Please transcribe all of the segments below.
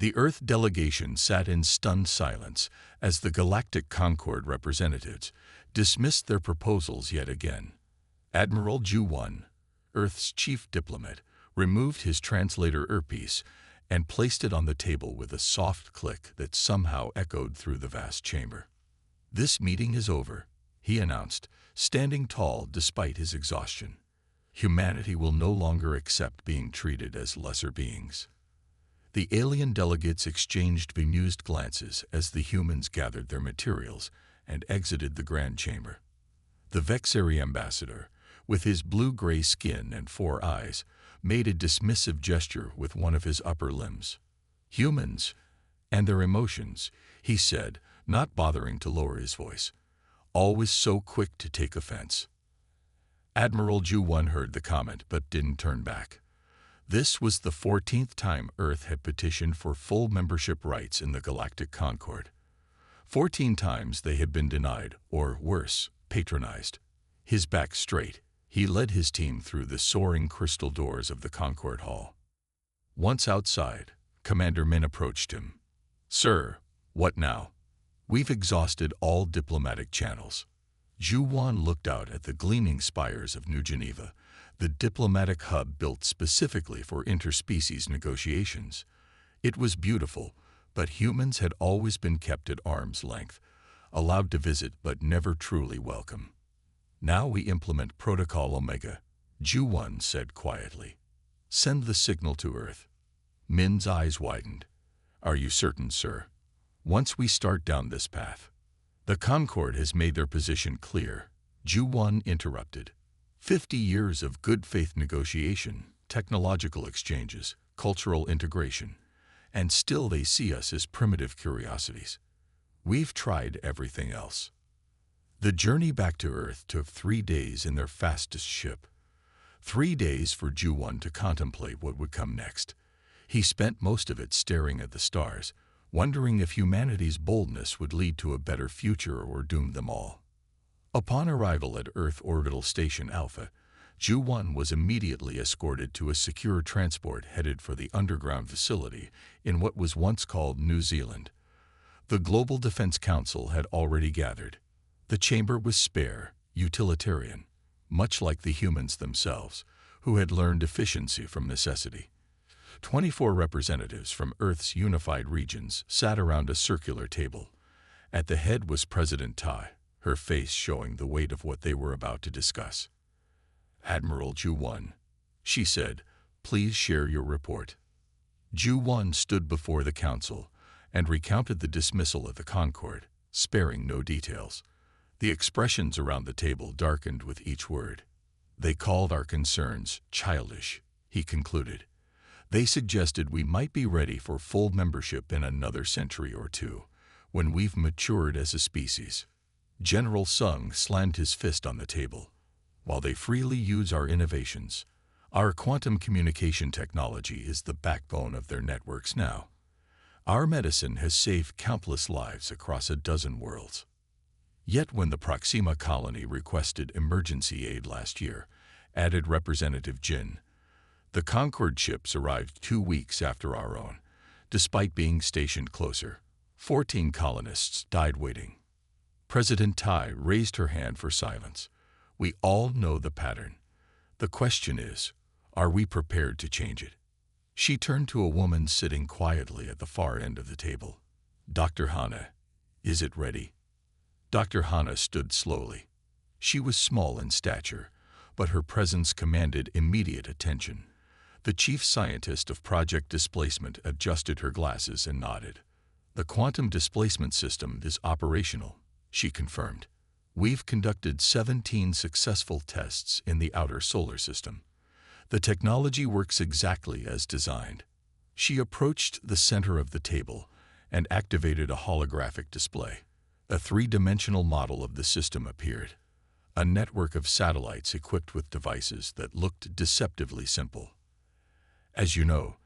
The Earth delegation sat in stunned silence as the Galactic Concord representatives dismissed their proposals yet again. Admiral Ju-1, Earth's chief diplomat, removed his translator earpiece and placed it on the table with a soft click that somehow echoed through the vast chamber. "This meeting is over," he announced, standing tall despite his exhaustion. "Humanity will no longer accept being treated as lesser beings." The alien delegates exchanged bemused glances as the humans gathered their materials and exited the grand chamber. The Vexari ambassador, with his blue-gray skin and 4 eyes, made a dismissive gesture with one of his upper limbs. "Humans and their emotions," he said, not bothering to lower his voice. "Always so quick to take offense." Admiral Ju-1 heard the comment but didn't turn back. This was the 14th time Earth had petitioned for full membership rights in the Galactic Concord. 14 times they had been denied, or worse, patronized. His back straight, he led his team through the soaring crystal doors of the Concord Hall. Once outside, Commander Min approached him. "Sir, what now? We've exhausted all diplomatic channels." Ju-1 looked out at the gleaming spires of New Geneva, the diplomatic hub built specifically for interspecies negotiations. It was beautiful, but humans had always been kept at arm's length, allowed to visit but never truly welcome. "Now we implement Protocol Omega," Ju-1 said quietly. "Send the signal to Earth." Min's eyes widened. "Are you certain, sir? Once we start down this path." "The Concord has made their position clear," Ju-1 interrupted. 50 years of good faith negotiation, technological exchanges, cultural integration, and still they see us as primitive curiosities. We've tried everything else. The journey back to Earth took 3 days in their fastest ship. 3 days for Ju-1 to contemplate what would come next. He spent most of it staring at the stars, wondering if humanity's boldness would lead to a better future or doom them all. Upon arrival at Earth Orbital Station Alpha, Ju-1 was immediately escorted to a secure transport headed for the underground facility in what was once called New Zealand. The Global Defense Council had already gathered. The chamber was spare, utilitarian, much like the humans themselves, who had learned efficiency from necessity. 24 representatives from Earth's unified regions sat around a circular table. At the head was President Tai, her face showing the weight of what they were about to discuss. "Admiral Ju-1," she said, "please share your report." Ju-1 stood before the council and recounted the dismissal of the Concord, sparing no details. The expressions around the table darkened with each word. "They called our concerns childish," he concluded. "They suggested we might be ready for full membership in another century or two, when we've matured as a species." General Sung slammed his fist on the table. "While they freely use our innovations, our quantum communication technology is the backbone of their networks now. Our medicine has saved countless lives across a dozen worlds." Yet when the Proxima colony requested emergency aid last year, added Representative Jin, the Concord ships arrived 2 weeks after our own. Despite being stationed closer, 14 colonists died waiting. President Tai raised her hand for silence. "We all know the pattern. The question is, are we prepared to change it?" She turned to a woman sitting quietly at the far end of the table. "Dr. Hana, is it ready?" Dr. Hana stood slowly. She was small in stature, but her presence commanded immediate attention. The chief scientist of Project Displacement adjusted her glasses and nodded. "The quantum displacement system is operational," she confirmed. "We've conducted 17 successful tests in the outer solar system. The technology works exactly as designed." She approached the center of the table and activated a holographic display. A 3-dimensional model of the system appeared. A network of satellites equipped with devices that looked deceptively simple. "As you know,"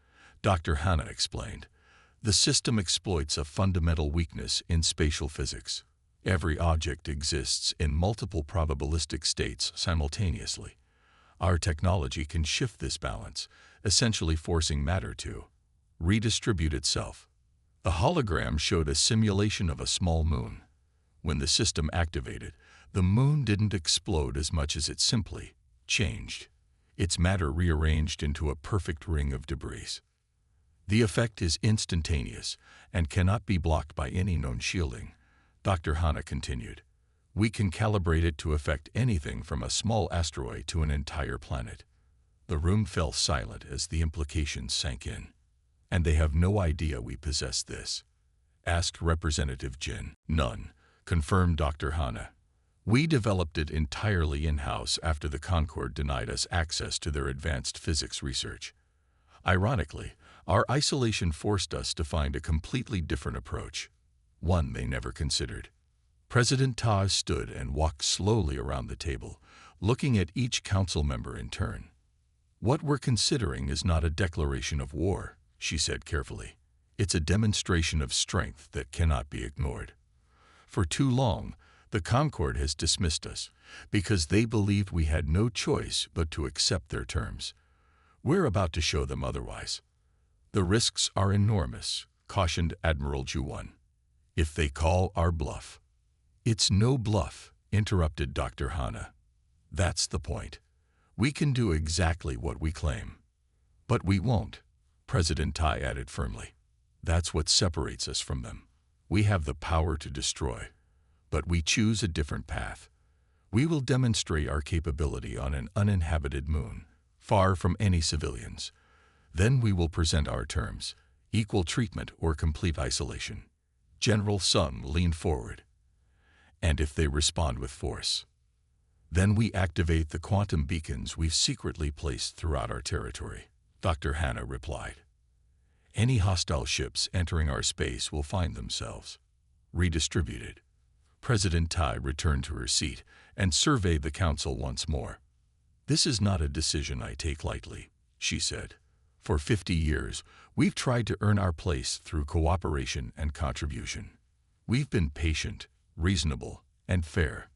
Dr. Hana explained, "the system exploits a fundamental weakness in spatial physics. Every object exists in multiple probabilistic states simultaneously. Our technology can shift this balance, essentially forcing matter to redistribute itself. The hologram showed a simulation of a small moon. When the system activated, the moon didn't explode as much as it simply changed. Its matter rearranged into a perfect ring of debris. The effect is instantaneous and cannot be blocked by any known shielding, Dr. Hana continued. We can calibrate it to affect anything from a small asteroid to an entire planet. The room fell silent as the implications sank in. And they have no idea we possess this? Asked Representative Jin. None, confirmed Dr. Hana. We developed it entirely in-house after the Concord denied us access to their advanced physics research. Ironically, our isolation forced us to find a completely different approach, one they never considered. President Ta stood and walked slowly around the table, looking at each council member in turn. What we're considering is not a declaration of war, she said carefully. It's a demonstration of strength that cannot be ignored. For too long, the Concord has dismissed us because they believed we had no choice but to accept their terms. We're about to show them otherwise. The risks are enormous, cautioned Admiral Juwon. If they call our bluff. It's no bluff, interrupted Dr. Hana. That's the point. We can do exactly what we claim. But we won't, President Tai added firmly. That's what separates us from them. We have the power to destroy, but we choose a different path. We will demonstrate our capability on an uninhabited moon, far from any civilians. Then we will present our terms, equal treatment or complete isolation. General Sung leaned forward. And if they respond with force, then we activate the quantum beacons we've secretly placed throughout our territory, Dr. Hana replied. Any hostile ships entering our space will find themselves redistributed. President Tai returned to her seat and surveyed the council once more. This is not a decision I take lightly, she said. For 50 years, we've tried to earn our place through cooperation and contribution. We've been patient, reasonable, and fair.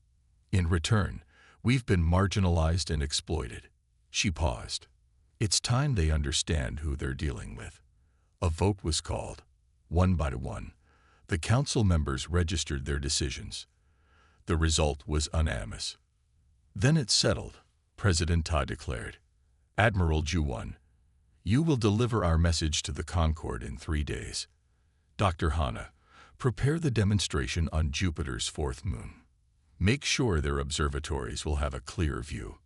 In return, we've been marginalized and exploited. She paused. It's time they understand who they're dealing with. A vote was called. One by one, the council members registered their decisions. The result was unanimous. Then it's settled, President Ta declared. Admiral Juwon, you will deliver our message to the Concord in 3 days. Dr. Hana, prepare the demonstration on Jupiter's fourth moon. Make sure their observatories will have a clear view.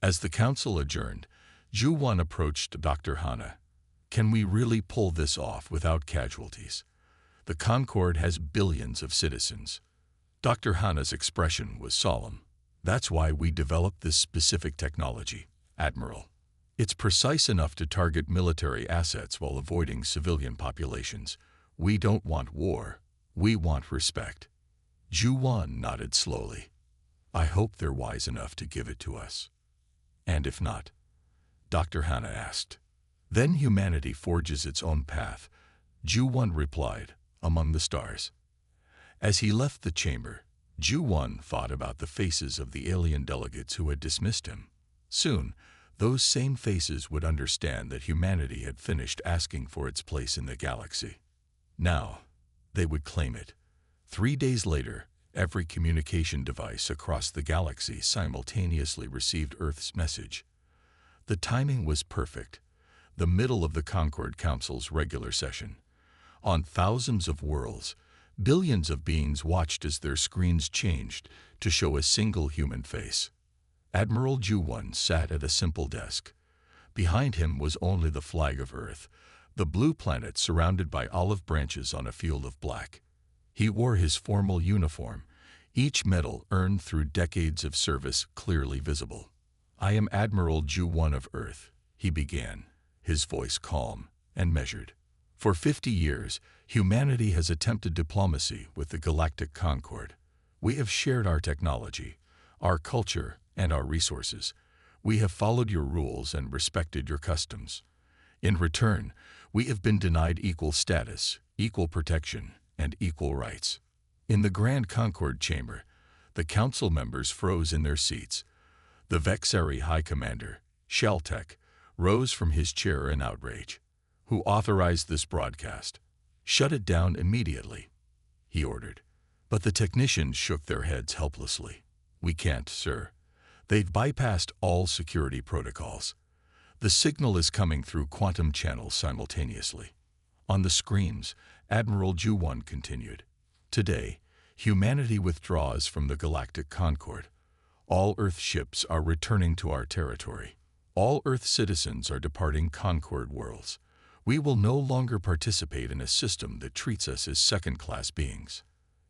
As the council adjourned, Juwon approached Dr. Hana. Can we really pull this off without casualties? The Concord has billions of citizens. Dr. Hana's expression was solemn. That's why we developed this specific technology, Admiral. It's precise enough to target military assets while avoiding civilian populations. We don't want war. We want respect. Juwon nodded slowly. I hope they're wise enough to give it to us. And if not? Dr. Hana asked. Then humanity forges its own path, Juwon replied, among the stars. As he left the chamber, Juwon thought about the faces of the alien delegates who had dismissed him. Soon, those same faces would understand that humanity had finished asking for its place in the galaxy. Now, they would claim it. 3 days later, every communication device across the galaxy simultaneously received Earth's message. The timing was perfect. The middle of the Concord Council's regular session. On thousands of worlds, billions of beings watched as their screens changed to show a single human face. Admiral Juwon sat at a simple desk. Behind him was only the flag of Earth, the blue planet surrounded by olive branches on a field of black. He wore his formal uniform, each medal earned through decades of service clearly visible. I am Admiral Juwon of Earth, he began, his voice calm and measured. For 50 years, humanity has attempted diplomacy with the Galactic Concord. We have shared our technology, our culture, and our resources. We have followed your rules and respected your customs. In return, we have been denied equal status, equal protection, and equal rights. In the Grand Concord Chamber, the council members froze in their seats. The Vexari High Commander, Sheltek, rose from his chair in outrage. Who authorized this broadcast? Shut it down immediately, he ordered. But the technicians shook their heads helplessly. We can't, sir. They've bypassed all security protocols. The signal is coming through quantum channels simultaneously. On the screens, Admiral Ju-1 continued. Today, humanity withdraws from the Galactic Concord. All Earth ships are returning to our territory. All Earth citizens are departing Concord worlds. We will no longer participate in a system that treats us as second-class beings.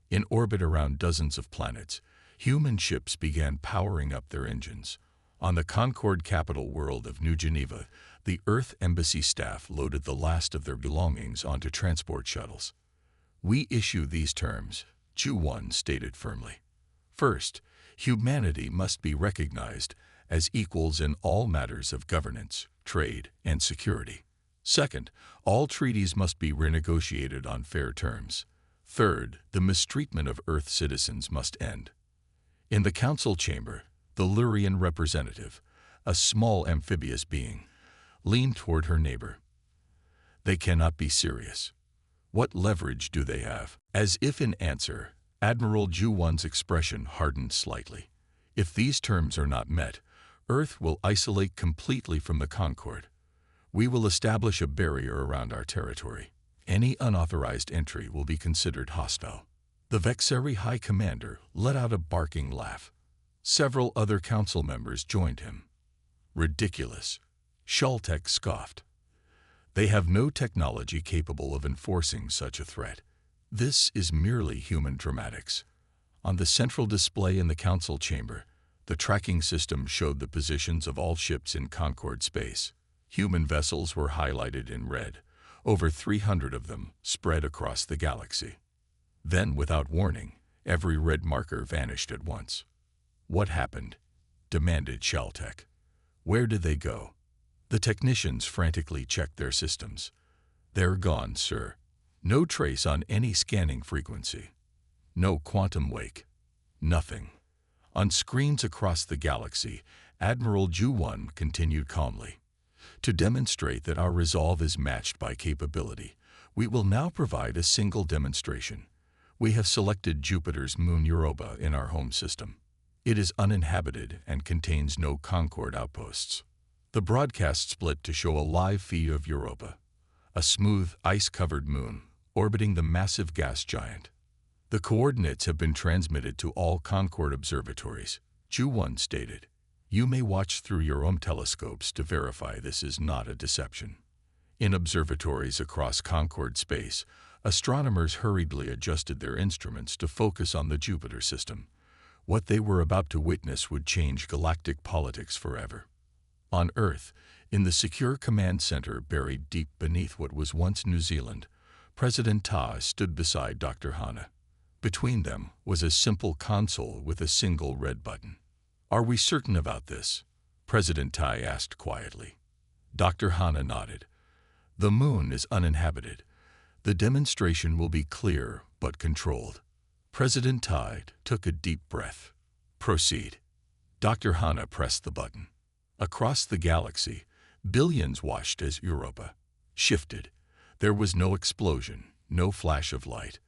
In orbit around dozens of planets, human ships began powering up their engines. On the Concord capital world of New Geneva, the Earth Embassy staff loaded the last of their belongings onto transport shuttles. We issue these terms, Ju-1 stated firmly. First, humanity must be recognized as equals in all matters of governance, trade, and security. Second, all treaties must be renegotiated on fair terms. Third, the mistreatment of Earth citizens must end. In the council chamber, the Lurian representative, a small amphibious being, leaned toward her neighbor. They cannot be serious. What leverage do they have? As if in answer, Admiral Ju-1's expression hardened slightly. If these terms are not met, Earth will isolate completely from the Concord. We will establish a barrier around our territory. Any unauthorized entry will be considered hostile. The Vexeri High Commander let out a barking laugh. Several other council members joined him. Ridiculous. Shaltek scoffed. They have no technology capable of enforcing such a threat. This is merely human dramatics. On the central display in the council chamber, the tracking system showed the positions of all ships in Concord space. Human vessels were highlighted in red, over 300 of them spread across the galaxy. Then, without warning, every red marker vanished at once. What happened? Demanded Shaltek. Where did they go? The technicians frantically checked their systems. They're gone, sir. No trace on any scanning frequency. No quantum wake. Nothing. On screens across the galaxy, Admiral Ju-1 continued calmly. To demonstrate that our resolve is matched by capability, we will now provide a single demonstration. We have selected Jupiter's moon Europa in our home system. It is uninhabited and contains no Concord outposts. The broadcast split to show a live feed of Europa, a smooth, ice-covered moon orbiting the massive gas giant. The coordinates have been transmitted to all Concord observatories, Ju-1 stated. You may watch through your own telescopes to verify this is not a deception. In observatories across Concord space, astronomers hurriedly adjusted their instruments to focus on the Jupiter system. What they were about to witness would change galactic politics forever. On Earth, in the secure command center buried deep beneath what was once New Zealand, President Ta stood beside Dr. Hana. Between them was a simple console with a single red button. Are we certain about this? President Tai asked quietly. Dr. Hana nodded. The moon is uninhabited. The demonstration will be clear but controlled. President Tai took a deep breath. Proceed. Dr. Hana pressed the button. Across the galaxy, billions watched as Europa shifted. There was no explosion, no flash of light.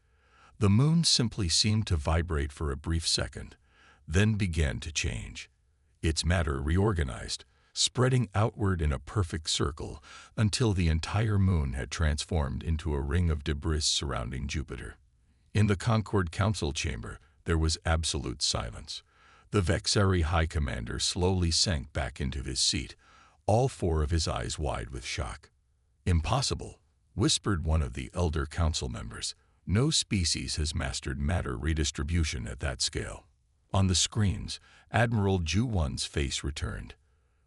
The moon simply seemed to vibrate for a brief second, then began to change. Its matter reorganized, spreading outward in a perfect circle until the entire moon had transformed into a ring of debris surrounding Jupiter. In the Concord Council chamber, there was absolute silence. The Vexeri High Commander slowly sank back into his seat, all four of his eyes wide with shock. Impossible, whispered one of the elder council members. No species has mastered matter redistribution at that scale. On the screens, Admiral Ju-1's face returned.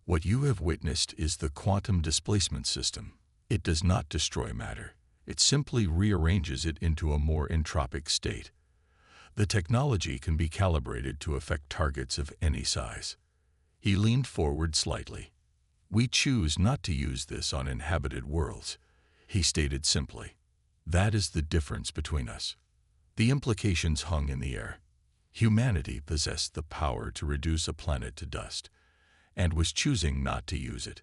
What you have witnessed is the quantum displacement system. It does not destroy matter. It simply rearranges it into a more entropic state. The technology can be calibrated to affect targets of any size. He leaned forward slightly. We choose not to use this on inhabited worlds, he stated simply. That is the difference between us. The implications hung in the air. Humanity possessed the power to reduce a planet to dust, and was choosing not to use it.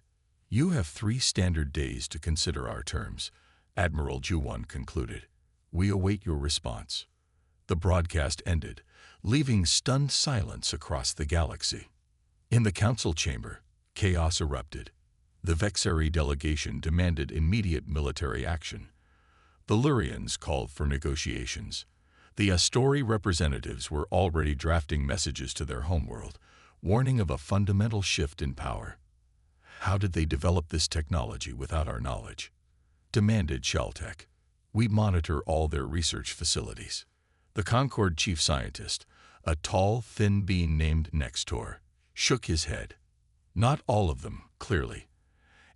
You have 3 standard days to consider our terms, Admiral Ju-1 concluded. We await your response. The broadcast ended, leaving stunned silence across the galaxy. In the council chamber, chaos erupted. The Vexeri delegation demanded immediate military action. The Lurians called for negotiations. The Astori representatives were already drafting messages to their homeworld, warning of a fundamental shift in power. How did they develop this technology without our knowledge? Demanded Sheltec. We monitor all their research facilities. The Concord chief scientist, a tall, thin being named Nextor, shook his head. Not all of them, clearly.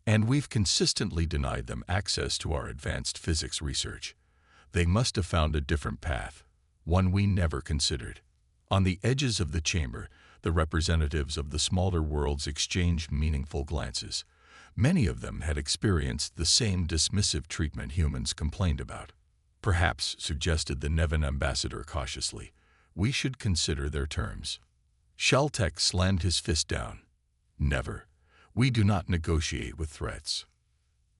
And we've consistently denied them access to our advanced physics research. They must have found a different path, one we never considered. On the edges of the chamber, the representatives of the smaller worlds exchanged meaningful glances. Many of them had experienced the same dismissive treatment humans complained about. Perhaps, suggested the Nevin ambassador cautiously, we should consider their terms. Sheltec slammed his fist down. Never. We do not negotiate with threats.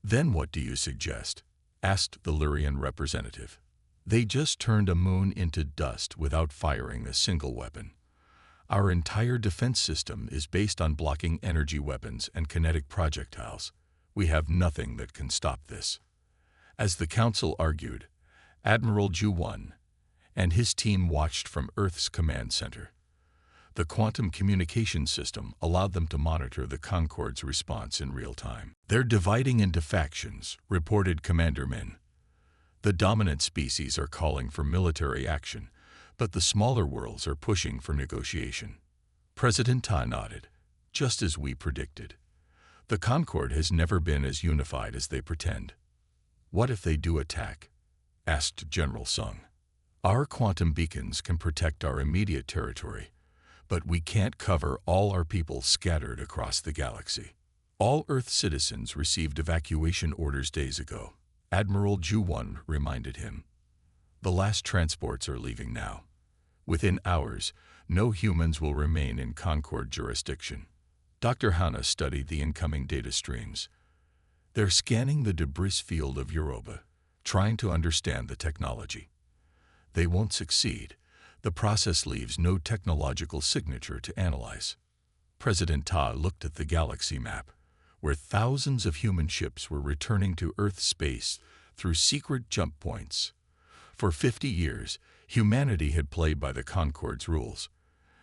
Then what do you suggest? Asked the Lurian representative. They just turned a moon into dust without firing a single weapon. Our entire defense system is based on blocking energy weapons and kinetic projectiles. We have nothing that can stop this. As the council argued, Admiral Ju-1 and his team watched from Earth's command center. The quantum communication system allowed them to monitor the Concorde's response in real time. They're dividing into factions, reported Commander Min. The dominant species are calling for military action, but the smaller worlds are pushing for negotiation. President Ta nodded, just as we predicted. The Concorde has never been as unified as they pretend. What if they do attack? Asked General Sung. Our quantum beacons can protect our immediate territory, but we can't cover all our people scattered across the galaxy. All Earth citizens received evacuation orders days ago, Admiral Ju-1 reminded him. The last transports are leaving now. Within hours, no humans will remain in Concorde jurisdiction. Dr. Hanna studied the incoming data streams. They're scanning the debris field of Europa, trying to understand the technology. They won't succeed. The process leaves no technological signature to analyze. President Ta looked at the galaxy map, where thousands of human ships were returning to Earth space through secret jump points. For 50 years, humanity had played by the Concorde's rules.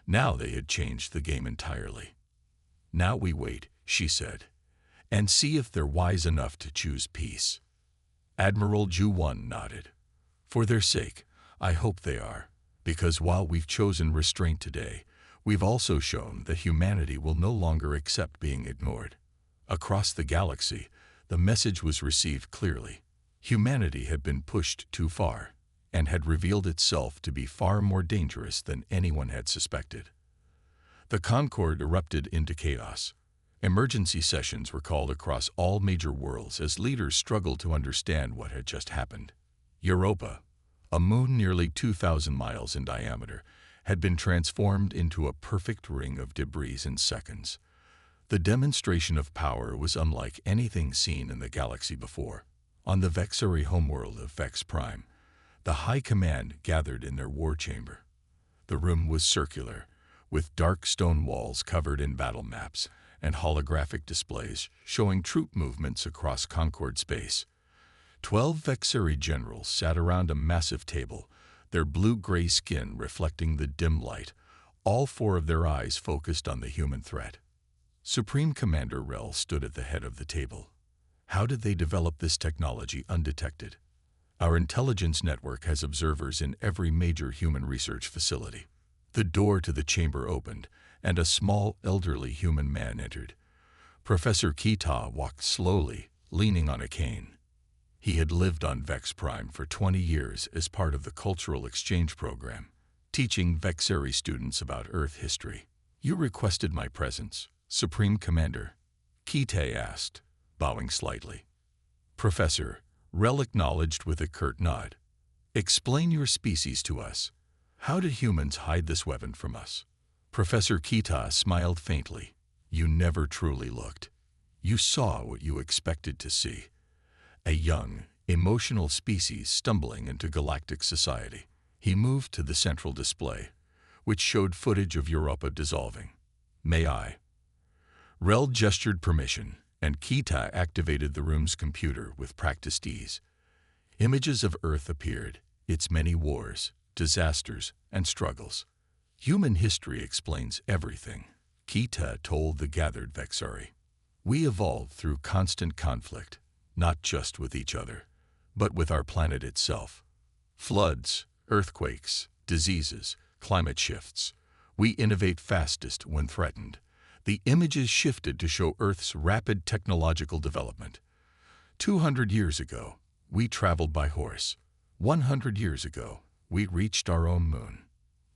Now they had changed the game entirely. Now we wait, she said, and see if they're wise enough to choose peace. Admiral Ju-1 nodded. For their sake, I hope they are, because while we've chosen restraint today, we've also shown that humanity will no longer accept being ignored. Across the galaxy, the message was received clearly. Humanity had been pushed too far, and had revealed itself to be far more dangerous than anyone had suspected. The Concorde erupted into chaos. Emergency sessions were called across all major worlds as leaders struggled to understand what had just happened. Europa, a moon nearly 2,000 miles in diameter, had been transformed into a perfect ring of debris in seconds. The demonstration of power was unlike anything seen in the galaxy before. On the Vexeri homeworld of Vex Prime, the High Command gathered in their war chamber. The room was circular, with dark stone walls covered in battle maps and holographic displays showing troop movements across Concorde space. 12 Vexeri generals sat around a massive table, their blue-gray skin reflecting the dim light, all 4 of their eyes focused on the human threat. Supreme Commander Rel stood at the head of the table. How did they develop this technology undetected? Our intelligence network has observers in every major human research facility. The door to the chamber opened, and a small, elderly human man entered. Professor Kita walked slowly, leaning on a cane. He had lived on Vex Prime for 20 years as part of the cultural exchange program, teaching Vexeri students about Earth history. You requested my presence, Supreme Commander, Kita asked, bowing slightly. Professor, Rel acknowledged with a curt nod. Explain your species to us. How did humans hide this weapon from us? Professor Kita smiled faintly. You never truly looked. You saw what you expected to see. A young, emotional species stumbling into galactic society. He moved to the central display, which showed footage of Europa dissolving. May I? Rel gestured permission, and Kita activated the room's computer with practiced ease. Images of Earth appeared, its many wars, disasters, and struggles. Human history explains everything, Kita told the gathered Vexari. We evolved through constant conflict, not just with each other, but with our planet itself. Floods, earthquakes, diseases, climate shifts. We innovate fastest when threatened. The images shifted to show Earth's rapid technological development. 200 years ago, we traveled by horse. 100 years ago, we reached our own moon.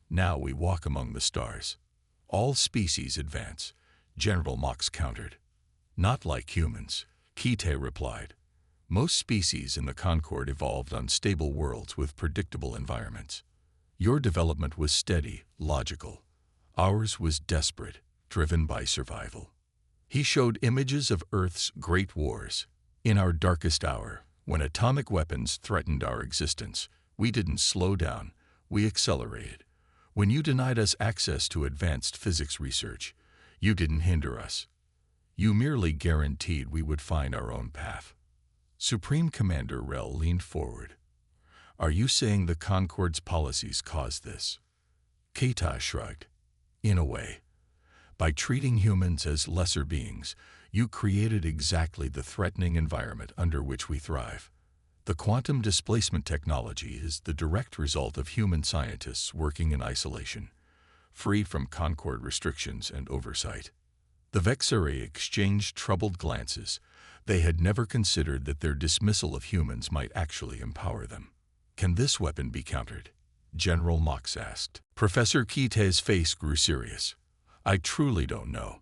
Now we walk among the stars. All species advance, General Mox countered. Not like humans, Kite replied. Most species in the Concord evolved on stable worlds with predictable environments. Your development was steady, logical. Ours was desperate, driven by survival. He showed images of Earth's great wars. In our darkest hour, when atomic weapons threatened our existence, we didn't slow down, we accelerated. When you denied us access to advanced physics research, you didn't hinder us. You merely guaranteed we would find our own path. Supreme Commander Rel leaned forward. Are you saying the Concord's policies caused this? Keita shrugged. In a way. By treating humans as lesser beings, you created exactly the threatening environment under which we thrive. The quantum displacement technology is the direct result of human scientists working in isolation, free from Concord restrictions and oversight. The Vexari exchanged troubled glances. They had never considered that their dismissal of humans might actually empower them. Can this weapon be countered? General Mox asked. Professor Kite's face grew serious. I truly don't know.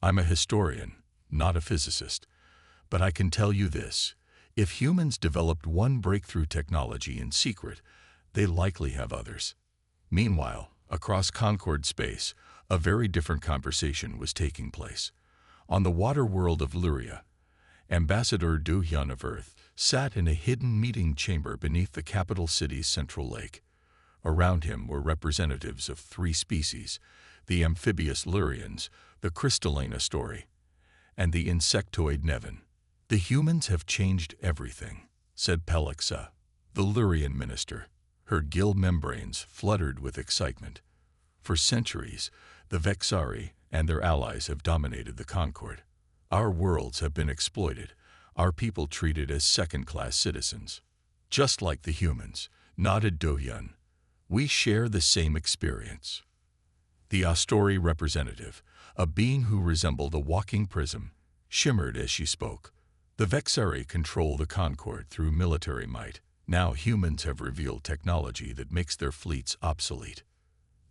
I'm a historian, not a physicist. But I can tell you this. If humans developed one breakthrough technology in secret, they likely have others. Meanwhile, across Concord space, a very different conversation was taking place. On the water world of Luria, Ambassador Du Hyun of Earth sat in a hidden meeting chamber beneath the capital city's central lake. Around him were representatives of 3 species, the amphibious Lurians, the crystalline Story, and the insectoid Nevin. The humans have changed everything, said Pelixa, the Lurian minister. Her gill membranes fluttered with excitement. For centuries, the Vexari and their allies have dominated the Concord. Our worlds have been exploited, our people treated as second-class citizens. Just like the humans, nodded Do-hyun. We share the same experience. The Astori representative, a being who resembled a walking prism, shimmered as she spoke. The Vexari control the Concord through military might. Now humans have revealed technology that makes their fleets obsolete.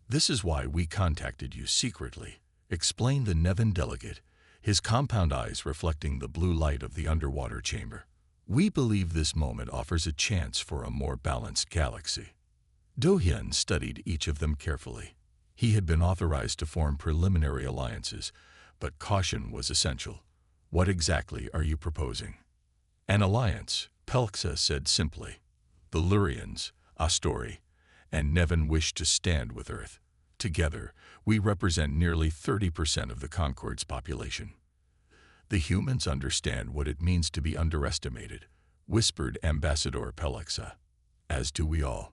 This is why we contacted you secretly, explained the Nevin delegate, his compound eyes reflecting the blue light of the underwater chamber. We believe this moment offers a chance for a more balanced galaxy. Do-hyun studied each of them carefully. He had been authorized to form preliminary alliances, but caution was essential. What exactly are you proposing? An alliance, Pelxa said simply. The Lurians, Astori, and Nevin wish to stand with Earth. Together, we represent nearly 30% of the Concord's population. The humans understand what it means to be underestimated, whispered Ambassador Pelixa. As do we all.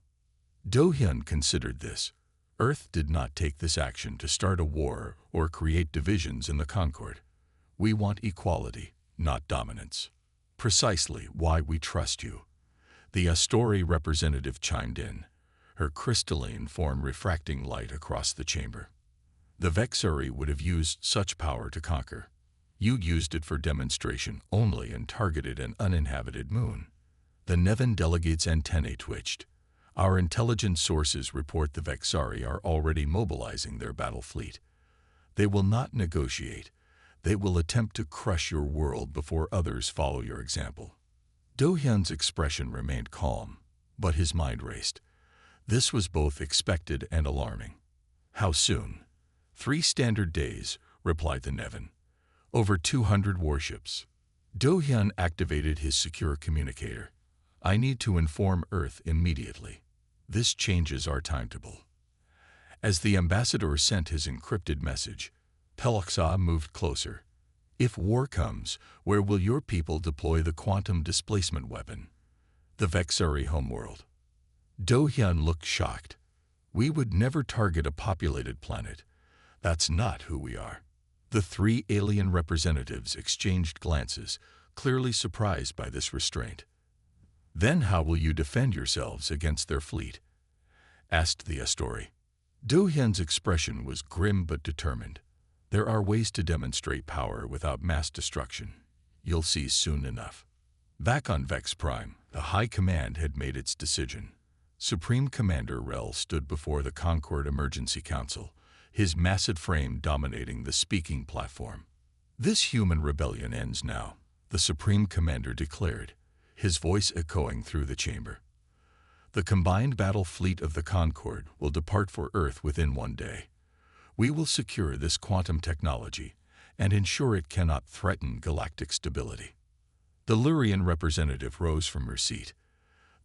Do-hyun considered this. Earth did not take this action to start a war or create divisions in the Concord. We want equality, not dominance. Precisely why we trust you. The Astori representative chimed in, her crystalline form refracting light across the chamber. The Vexari would have used such power to conquer. You used it for demonstration only and targeted an uninhabited moon. The Nevin delegate's antennae twitched. Our intelligence sources report the Vexari are already mobilizing their battle fleet. They will not negotiate. They will attempt to crush your world before others follow your example. Do-hyun's expression remained calm, but his mind raced. This was both expected and alarming. How soon? 3 standard days, replied the Nevin. Over 200 warships. Do-hyun activated his secure communicator. I need to inform Earth immediately. This changes our timetable. As the ambassador sent his encrypted message, Peloksa moved closer. If war comes, where will your people deploy the quantum displacement weapon? The Vexari homeworld. Do-hyun looked shocked. We would never target a populated planet. That's not who we are. The three alien representatives exchanged glances, clearly surprised by this restraint. Then how will you defend yourselves against their fleet? Asked the Astori. Do-hyun's expression was grim but determined. There are ways to demonstrate power without mass destruction. You'll see soon enough. Back on Vex Prime, the High Command had made its decision. Supreme Commander Rel stood before the Concord Emergency Council, his massive frame dominating the speaking platform. This human rebellion ends now, the Supreme Commander declared, his voice echoing through the chamber. The combined battle fleet of the Concord will depart for Earth within 1 day. We will secure this quantum technology and ensure it cannot threaten galactic stability. The Lurian representative rose from her seat.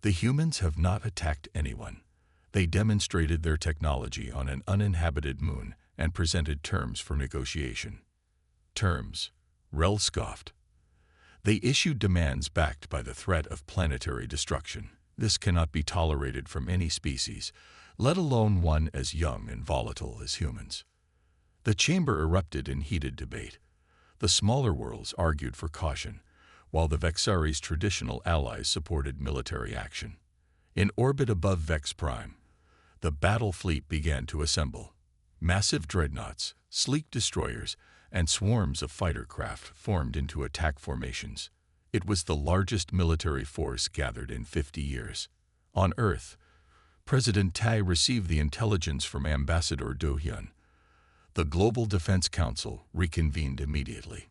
The humans have not attacked anyone. They demonstrated their technology on an uninhabited moon and presented terms for negotiation. Terms? Rel scoffed. They issued demands backed by the threat of planetary destruction. This cannot be tolerated from any species, let alone one as young and volatile as humans. The chamber erupted in heated debate. The smaller worlds argued for caution, while the Vexari's traditional allies supported military action. In orbit above Vex Prime, the battle fleet began to assemble. Massive dreadnoughts, sleek destroyers, and swarms of fighter craft formed into attack formations. It was the largest military force gathered in 50 years. On Earth, President Tai received the intelligence from Ambassador Do-hyun. The Global Defense Council reconvened immediately.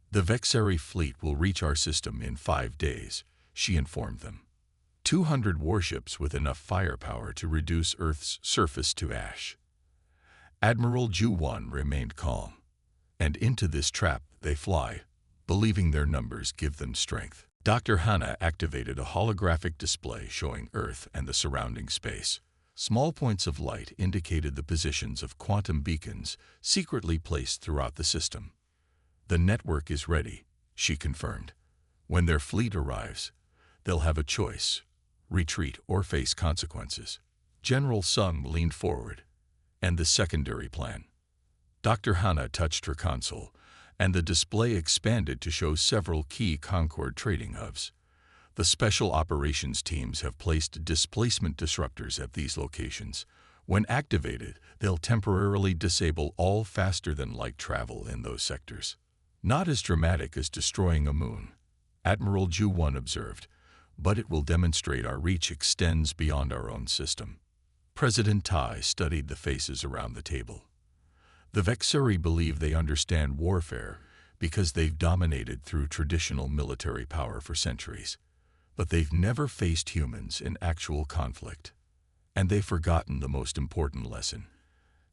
The Vexari fleet will reach our system in 5 days, she informed them. 200 warships with enough firepower to reduce Earth's surface to ash. Admiral Ju-won remained calm. And into this trap they fly, believing their numbers give them strength. Dr. Hana activated a holographic display showing Earth and the surrounding space. Small points of light indicated the positions of quantum beacons secretly placed throughout the system. The network is ready, she confirmed. When their fleet arrives, they'll have a choice: retreat or face consequences. General Sung leaned forward. And the secondary plan. Dr. Hana touched her console, and the display expanded to show several key Concord trading hubs. The special operations teams have placed displacement disruptors at these locations. When activated, they'll temporarily disable all faster-than-light travel in those sectors. Not as dramatic as destroying a moon, Admiral Ju-won observed, but it will demonstrate our reach extends beyond our own system. President Tai studied the faces around the table. The Vexari believe they understand warfare because they've dominated through traditional military power for centuries. But they've never faced humans in actual conflict. And they've forgotten the most important lesson.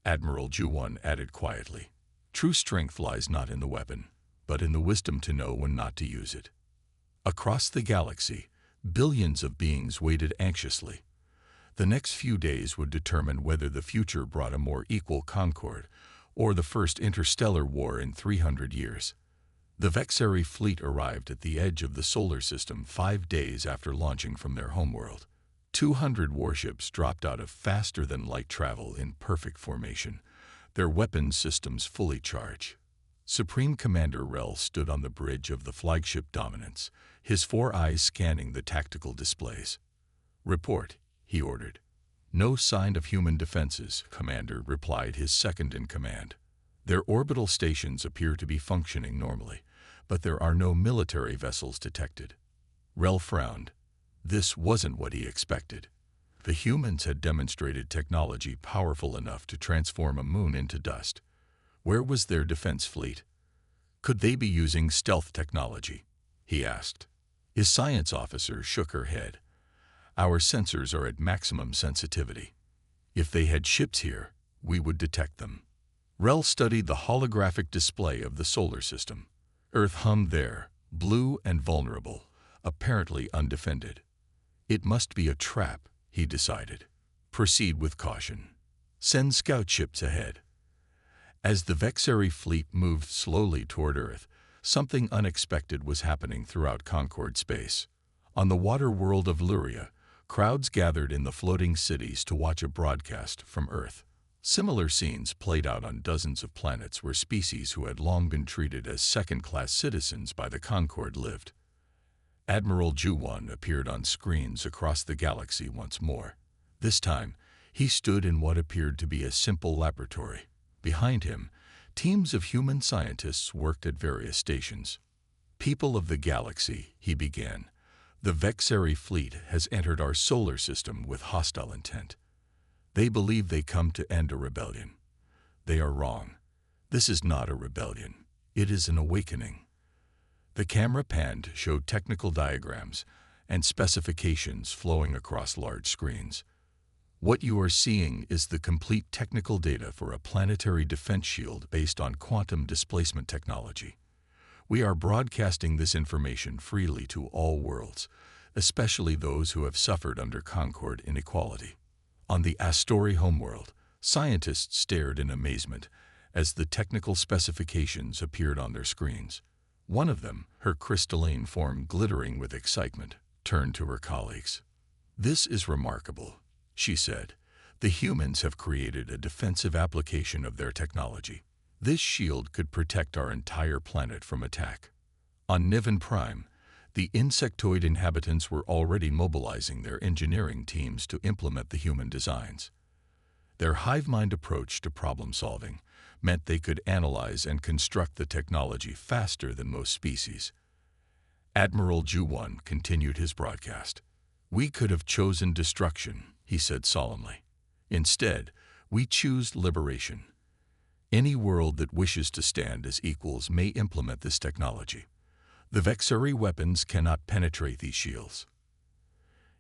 Admiral Ju-won added quietly. True strength lies not in the weapon, but in the wisdom to know when not to use it. Across the galaxy, billions of beings waited anxiously. The next few days would determine whether the future brought a more equal concord or the first interstellar war in 300 years. The Vexari fleet arrived at the edge of the solar system 5 days after launching from their homeworld. 200 warships dropped out of faster-than-light travel in perfect formation, their weapons systems fully charged. Supreme Commander Rel stood on the bridge of the flagship Dominance, his 4 eyes scanning the tactical displays. Report, he ordered. No sign of human defenses, Commander, replied his second-in-command. Their orbital stations appear to be functioning normally, but there are no military vessels detected. Rel frowned. This wasn't what he expected. The humans had demonstrated technology powerful enough to transform a moon into dust. Where was their defense fleet? Could they be using stealth technology? He asked. His science officer shook her head. Our sensors are at maximum sensitivity. If they had ships here, we would detect them. Rel studied the holographic display of the solar system. Earth hummed there, blue and vulnerable, apparently undefended. It must be a trap, he decided. Proceed with caution. Send scout ships ahead. As the Vexari fleet moved slowly toward Earth, something unexpected was happening throughout Concord space. On the water world of Luria, crowds gathered in the floating cities to watch a broadcast from Earth. Similar scenes played out on dozens of planets where species who had long been treated as second-class citizens by the Concord lived. Admiral Ju-1 appeared on screens across the galaxy once more. This time, he stood in what appeared to be a simple laboratory. Behind him, teams of human scientists worked at various stations. "People of the galaxy," he began, "the Vexari fleet has entered our solar system with hostile intent. They believe they come to end a rebellion. They are wrong. This is not a rebellion. It is an awakening." The camera panned, showed technical diagrams and specifications flowing across large screens. "What you are seeing is the complete technical data for a planetary defense shield based on quantum displacement technology. We are broadcasting this information freely to all worlds, especially those who have suffered under Concord inequality." On the Astori homeworld, scientists stared in amazement as the technical specifications appeared on their screens. One of them, her crystalline form glittering with excitement, turned to her colleagues. "This is remarkable," she said. "The humans have created a defensive application of their technology. This shield could protect our entire planet from attack." On Niven Prime, the insectoid inhabitants were already mobilizing their engineering teams to implement the human designs. Their hive-mind approach to problem-solving meant they could analyze and construct the technology faster than most species. Admiral Ju-1 continued his broadcast. "We could have chosen destruction," he said solemnly. "Instead, we choose liberation. Any world that wishes to stand as equals may implement this technology. The Vexari weapons cannot penetrate these shields."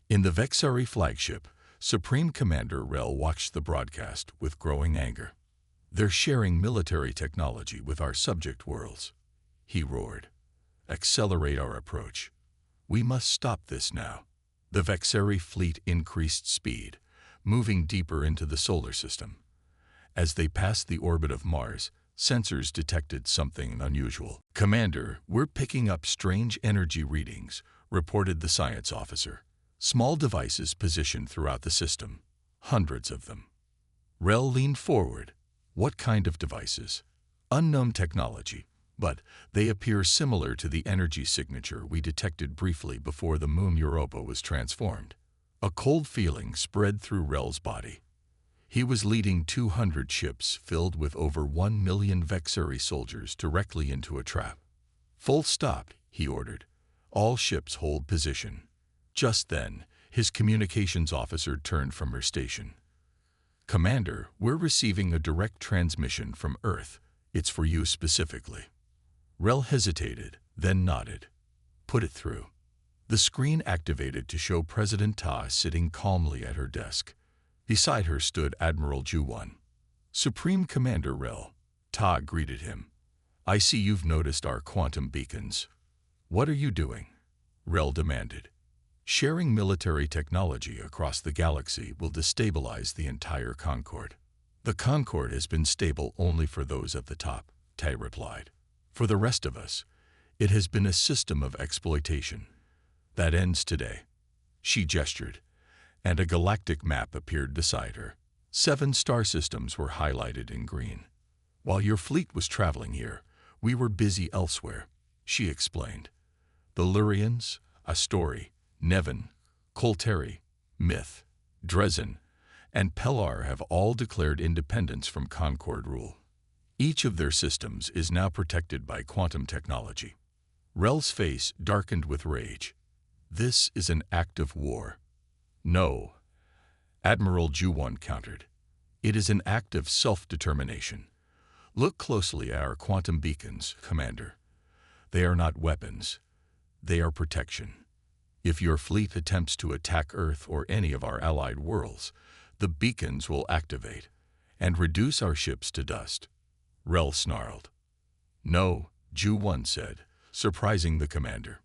In the Vexari flagship, Supreme Commander Rel watched the broadcast with growing anger. "They're sharing military technology with our subject worlds," he roared. "Accelerate our approach. We must stop this now." The Vexari fleet increased speed, moving deeper into the solar system. As they passed the orbit of Mars, sensors detected something unusual. "Commander, we're picking up strange energy readings," reported the science officer. "Small devices positioned throughout the system. Hundreds of them." Rel leaned forward. "What kind of devices?" "Unknown technology, but they appear similar to the energy signature we detected briefly before the moon Europa was transformed." A cold feeling spread through Rel's body. He was leading 200 ships filled with over 1 million Vexari soldiers directly into a trap. "Full stop," he ordered. "All ships hold position." Just then, his communications officer turned from her station. "Commander, we're receiving a direct transmission from Earth. It's for you specifically." Rel hesitated, then nodded. "Put it through." The screen activated to show President Ta sitting calmly at her desk. Beside her stood Admiral Ju-1. "Supreme Commander Rel," Ta greeted him. "I see you've noticed our quantum beacons." "What are you doing?" Rel demanded. "Sharing military technology across the galaxy will destabilize the entire Concord." "The Concord has been stable only for those at the top," Ta replied. "For the rest of us, it has been a system of exploitation. That ends today." She gestured, and a galactic map appeared beside her. 7 star systems were highlighted in green. "While your fleet was traveling here, we were busy elsewhere," she explained. "The Lurians, Astori, Nevin, Kolteri, Myth, Dresden, and Pellar have all declared independence from Concord rule. Each of their systems is now protected by quantum technology." Rel's face darkened with rage. "This is an act of war." "No," Admiral Ju-1 countered. "It is an act of self-determination. Look closely at our quantum beacons, Commander. They are not weapons. They are protection. If your fleet attempts to attack Earth or any of our allied worlds, the beacons will activate and reduce our ships to dust." Rel snarled. No, Ju-1 said, surprising the commander.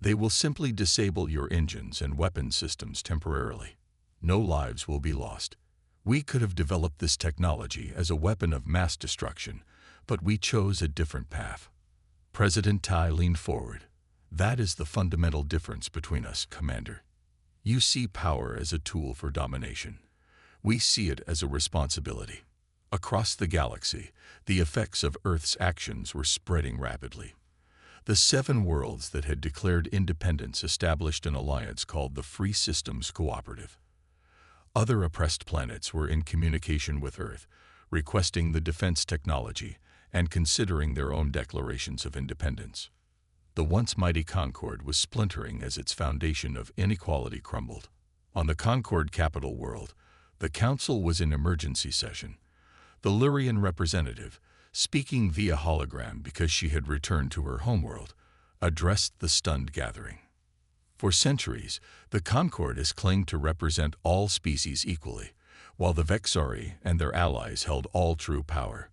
They will simply disable your engines and weapon systems temporarily. No lives will be lost. We could have developed this technology as a weapon of mass destruction, but we chose a different path. President Tai leaned forward. That is the fundamental difference between us, Commander. You see power as a tool for domination. We see it as a responsibility. Across the galaxy, the effects of Earth's actions were spreading rapidly. The 7 worlds that had declared independence established an alliance called the Free Systems Cooperative. Other oppressed planets were in communication with Earth, requesting the defense technology and considering their own declarations of independence. The once mighty Concord was splintering as its foundation of inequality crumbled. On the Concord capital world, the Council was in emergency session. The Lyrian representative, speaking via hologram because she had returned to her homeworld, addressed the stunned gathering. For centuries, the Concord has claimed to represent all species equally, while the Vexari and their allies held all true power.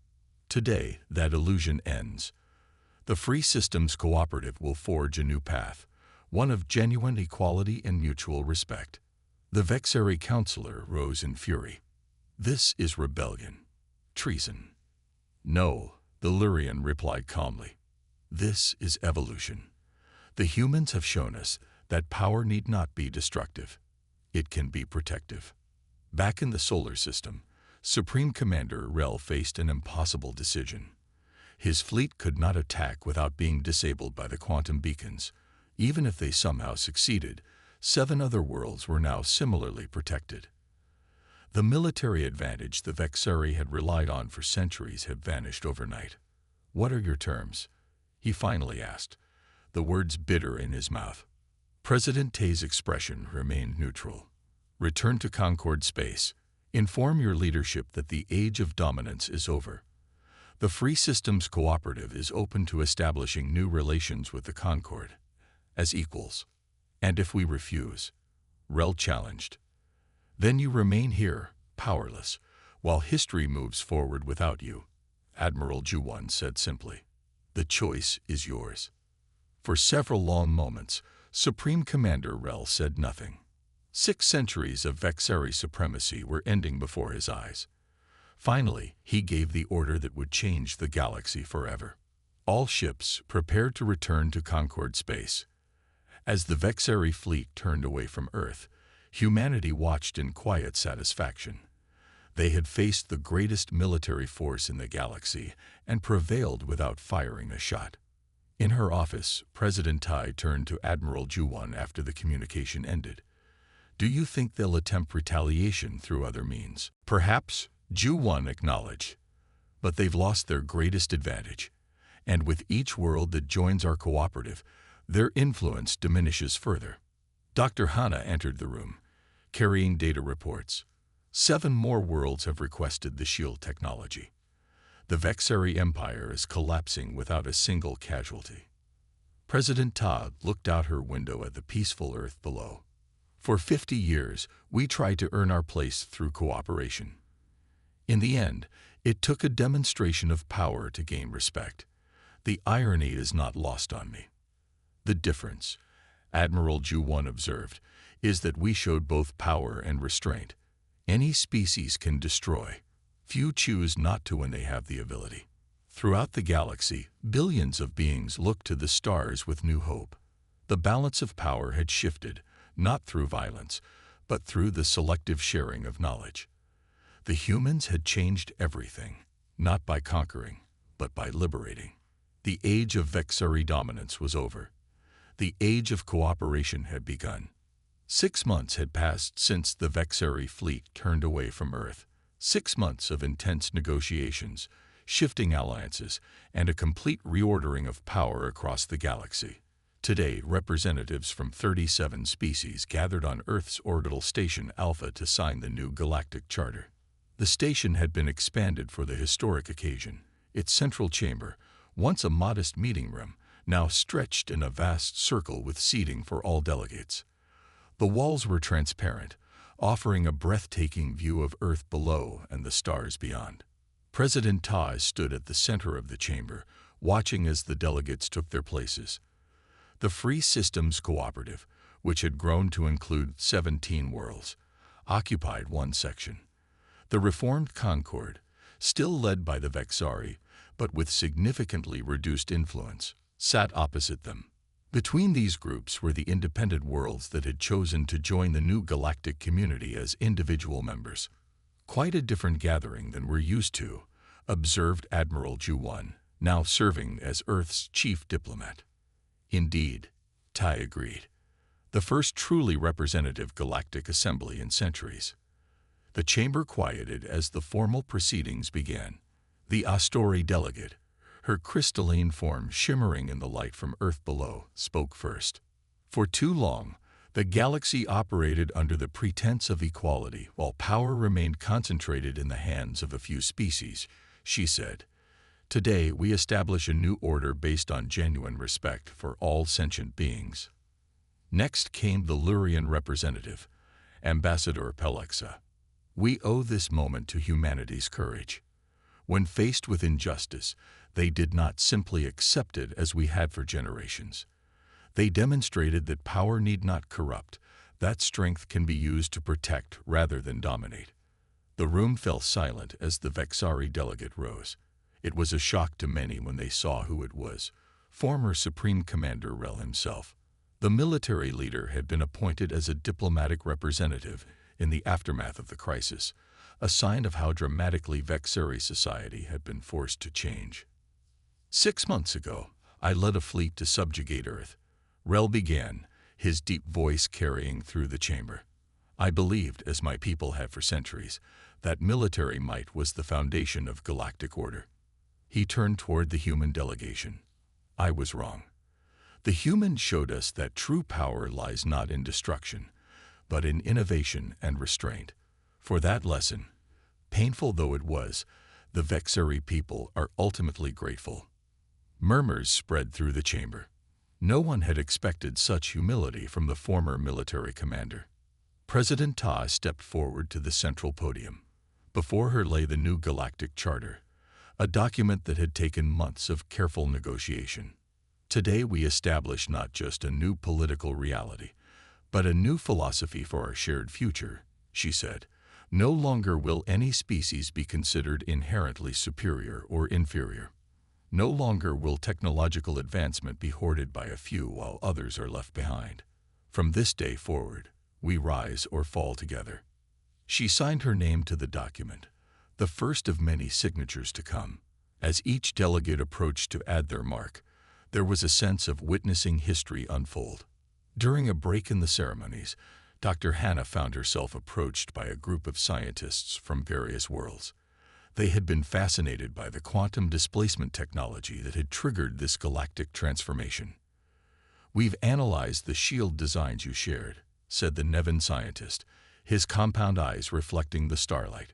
Today, that illusion ends. The Free Systems Cooperative will forge a new path, one of genuine equality and mutual respect. The Vexari counselor rose in fury. This is rebellion. Treason. No, the Lyrian replied calmly. This is evolution. The humans have shown us that power need not be destructive. It can be protective. Back in the solar system, Supreme Commander Rel faced an impossible decision. His fleet could not attack without being disabled by the quantum beacons. Even if they somehow succeeded, 7 other worlds were now similarly protected. The military advantage the Vexari had relied on for centuries had vanished overnight. What are your terms? He finally asked, the words bitter in his mouth. President Tay's expression remained neutral. Return to Concord space. Inform your leadership that the age of dominance is over. The Free Systems Cooperative is open to establishing new relations with the Concord as equals. And if we refuse, Rel challenged, then you remain here, powerless, while history moves forward without you, Admiral Ju-1 said simply. The choice is yours. For several long moments, Supreme Commander Rel said nothing. 6 centuries of Vexari supremacy were ending before his eyes. Finally, he gave the order that would change the galaxy forever. All ships prepared to return to Concord space. As the Vexari fleet turned away from Earth, humanity watched in quiet satisfaction. They had faced the greatest military force in the galaxy and prevailed without firing a shot. In her office, President Tai turned to Admiral Ju-1 after the communication ended. Do you think they'll attempt retaliation through other means? Perhaps, Ju-1 acknowledged. But they've lost their greatest advantage. And with each world that joins our cooperative, their influence diminishes further. Dr. Hana entered the room, carrying data reports. 7 more worlds have requested the shield technology. The Vexari Empire is collapsing without a single casualty. President Todd looked out her window at the peaceful Earth below. For 50 years, we tried to earn our place through cooperation. In the end, it took a demonstration of power to gain respect. The irony is not lost on me. The difference, Admiral Ju-1 observed, is that we showed both power and restraint. Any species can destroy. Few choose not to when they have the ability. Throughout the galaxy, billions of beings look to the stars with new hope. The balance of power had shifted, not through violence, but through the selective sharing of knowledge. The humans had changed everything, not by conquering, but by liberating. The age of Vexari dominance was over. The age of cooperation had begun. 6 months had passed since the Vexari fleet turned away from Earth. 6 months of intense negotiations, shifting alliances, and a complete reordering of power across the galaxy. Today, representatives from 37 species gathered on Earth's orbital station Alpha to sign the new Galactic Charter. The station had been expanded for the historic occasion. Its central chamber, once a modest meeting room, now stretched in a vast circle with seating for all delegates. The walls were transparent, offering a breathtaking view of Earth below and the stars beyond. President Ta stood at the center of the chamber, watching as the delegates took their places. The Free Systems Cooperative, which had grown to include 17 worlds, occupied one section. The Reformed Concord, still led by the Vexari, but with significantly reduced influence, sat opposite them. Between these groups were the independent worlds that had chosen to join the new galactic community as individual members. Quite a different gathering than we're used to, observed Admiral Ju-1, now serving as Earth's chief diplomat. Indeed, Tai agreed. The first truly representative galactic assembly in centuries. The chamber quieted as the formal proceedings began. The Astori delegate, her crystalline form shimmering in the light from Earth below, spoke first. For too long, the galaxy operated under the pretense of equality while power remained concentrated in the hands of a few species, she said. Today, we establish a new order based on genuine respect for all sentient beings. Next came the Lurian representative, Ambassador Pelexa. We owe this moment to humanity's courage. When faced with injustice, they did not simply accept it as we had for generations. They demonstrated that power need not corrupt, that strength can be used to protect rather than dominate. The room fell silent as the Vexari delegate rose. It was a shock to many when they saw who it was, former Supreme Commander Rel himself. The military leader had been appointed as a diplomatic representative in the aftermath of the crisis, a sign of how dramatically Vexari society had been forced to change. 6 months ago, I led a fleet to subjugate Earth. Rel began, his deep voice carrying through the chamber. I believed, as my people have for centuries, that military might was the foundation of galactic order. He turned toward the human delegation. I was wrong. The humans showed us that true power lies not in destruction, but in innovation and restraint. For that lesson, painful though it was, the Vexari people are ultimately grateful. Murmurs spread through the chamber. No one had expected such humility from the former military commander. President Ta stepped forward to the central podium. Before her lay the new Galactic Charter, a document that had taken months of careful negotiation. Today we establish not just a new political reality, but a new philosophy for our shared future, she said. No longer will any species be considered inherently superior or inferior. No longer will technological advancement be hoarded by a few while others are left behind. From this day forward, we rise or fall together. She signed her name to the document, the first of many signatures to come. As each delegate approached to add their mark, there was a sense of witnessing history unfold. During a break in the ceremonies, Dr. Hannah found herself approached by a group of scientists from various worlds. They had been fascinated by the quantum displacement technology that had triggered this galactic transformation. "We've analyzed the shield designs you shared," said the Nevan scientist, his compound eyes reflecting the starlight.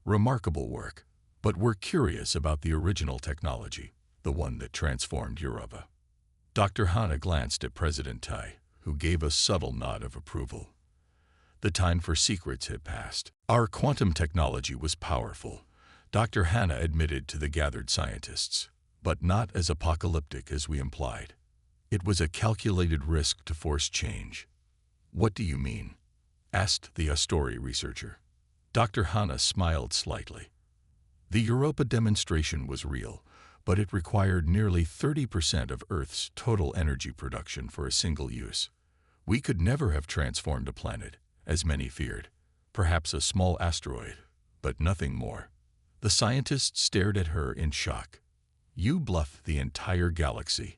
"Remarkable work, but we're curious about the original technology, the one that transformed Europa." Dr. Hannah glanced at President Tai, who gave a subtle nod of approval. The time for secrets had passed. Our quantum technology was powerful, Dr. Hannah admitted to the gathered scientists, but not as apocalyptic as we implied. It was a calculated risk to force change. "What do you mean?" asked the Astori researcher. Dr. Hannah smiled slightly. The Europa demonstration was real, but it required nearly 30% of Earth's total energy production for a single use. We could never have transformed a planet, as many feared. Perhaps a small asteroid, but nothing more. The scientists stared at her in shock. "You bluff the entire galaxy,"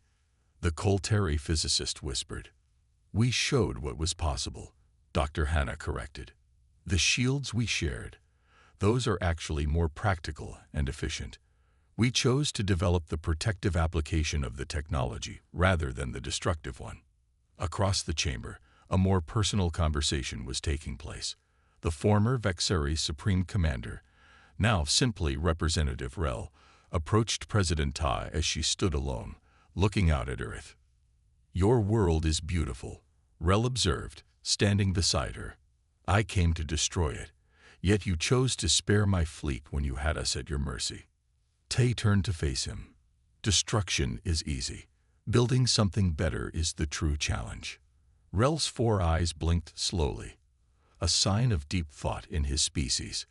the Colteri physicist whispered. "We showed what was possible," Dr. Hannah corrected. "The shields we shared, those are actually more practical and efficient. We chose to develop the protective application of the technology rather than the destructive one." Across the chamber, a more personal conversation was taking place. The former Vexari Supreme Commander, now simply Representative Rel, approached President Tai as she stood alone, looking out at Earth. "Your world is beautiful," Rel observed, standing beside her. "I came to destroy it, Yet you chose to spare my fleet when you had us at your mercy. Tay turned to face him. Destruction is easy. Building something better is the true challenge. Rel's 4 eyes blinked slowly, a sign of deep thought in his species.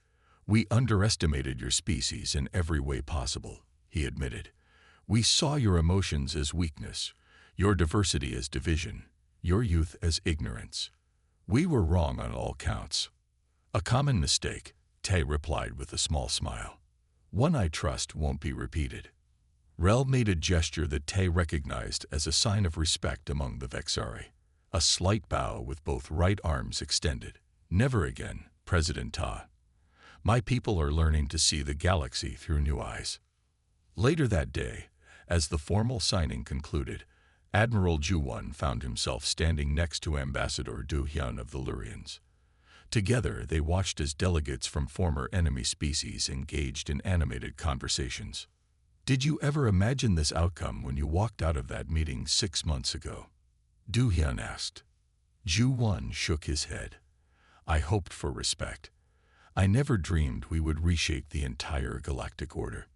We underestimated your species in every way possible, he admitted. We saw your emotions as weakness, your diversity as division, your youth as ignorance. We were wrong on all counts. A common mistake, Tay replied with a small smile. One I trust won't be repeated. Rel made a gesture that Tay recognized as a sign of respect among the Vexari. A slight bow with both right arms extended. Never again, President Ta. My people are learning to see the galaxy through new eyes. Later that day, as the formal signing concluded, Admiral Ju-1 found himself standing next to Ambassador Du-Hyun of the Lurians. Together, they watched as delegates from former enemy species engaged in animated conversations. Did you ever imagine this outcome when you walked out of that meeting 6 months ago? Du-Hyun asked. Ju-1 shook his head. I hoped for respect. I never dreamed we would reshape the entire galactic order.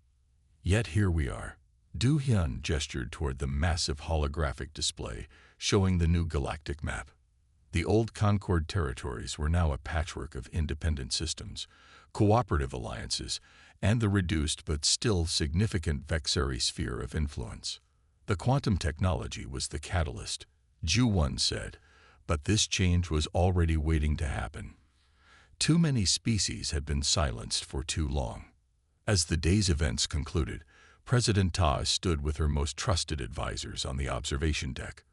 Yet here we are. Du-Hyun gestured toward the massive holographic display showing the new galactic map. The old Concord territories were now a patchwork of independent systems, cooperative alliances, and the reduced but still significant Vexari sphere of influence. The quantum technology was the catalyst, Ju-1 said, but this change was already waiting to happen. Too many species had been silenced for too long. As the day's events concluded, President Ta stood with her most trusted advisors on the observation deck.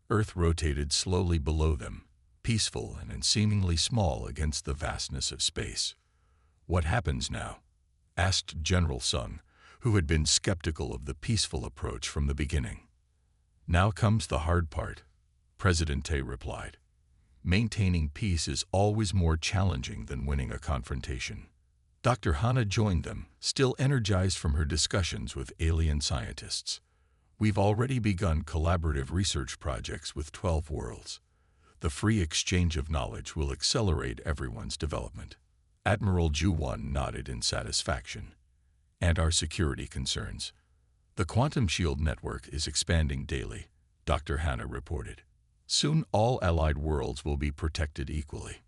Earth rotated slowly below them, peaceful and seemingly small against the vastness of space. What happens now? Asked General Sung, who had been skeptical of the peaceful approach from the beginning. Now comes the hard part, President Tay replied. Maintaining peace is always more challenging than winning a confrontation. Dr. Hana joined them, still energized from her discussions with alien scientists. We've already begun collaborative research projects with 12 worlds. The free exchange of knowledge will accelerate everyone's development. Admiral Ju-1 nodded in satisfaction. And our security concerns. The quantum shield network is expanding daily, Dr. Hana reported. Soon all allied worlds will be protected equally.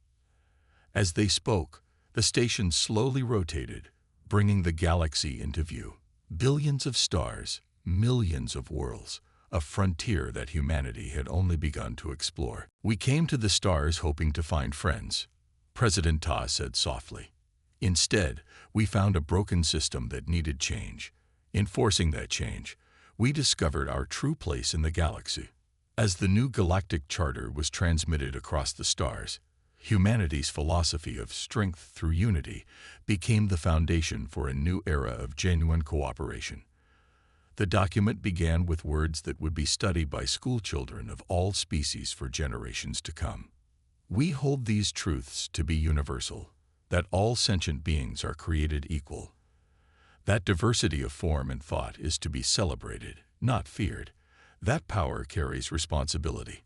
As they spoke, the station slowly rotated, bringing the galaxy into view. Billions of stars, millions of worlds, a frontier that humanity had only begun to explore. We came to the stars hoping to find friends, President Ta said softly. Instead, we found a broken system that needed change. In forcing that change, we discovered our true place in the galaxy. As the new galactic charter was transmitted across the stars, humanity's philosophy of strength through unity became the foundation for a new era of genuine cooperation. The document began with words that would be studied by schoolchildren of all species for generations to come. We hold these truths to be universal, that all sentient beings are created equal. That diversity of form and thought is to be celebrated, not feared. That power carries responsibility.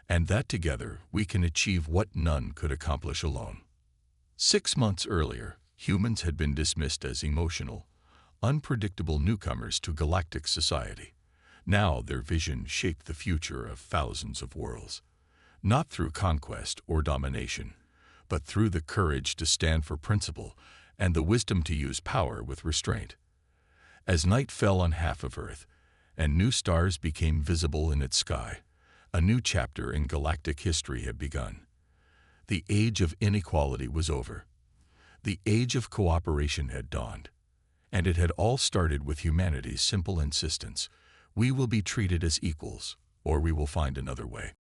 And that together we can achieve what none could accomplish alone. 6 months earlier, humans had been dismissed as emotional, unpredictable newcomers to galactic society. Now their vision shaped the future of thousands of worlds, not through conquest or domination, but through the courage to stand for principle and the wisdom to use power with restraint. As night fell on half of Earth, and new stars became visible in its sky, a new chapter in galactic history had begun. The age of inequality was over. The age of cooperation had dawned. And it had all started with humanity's simple insistence: we will be treated as equals, or we will find another way.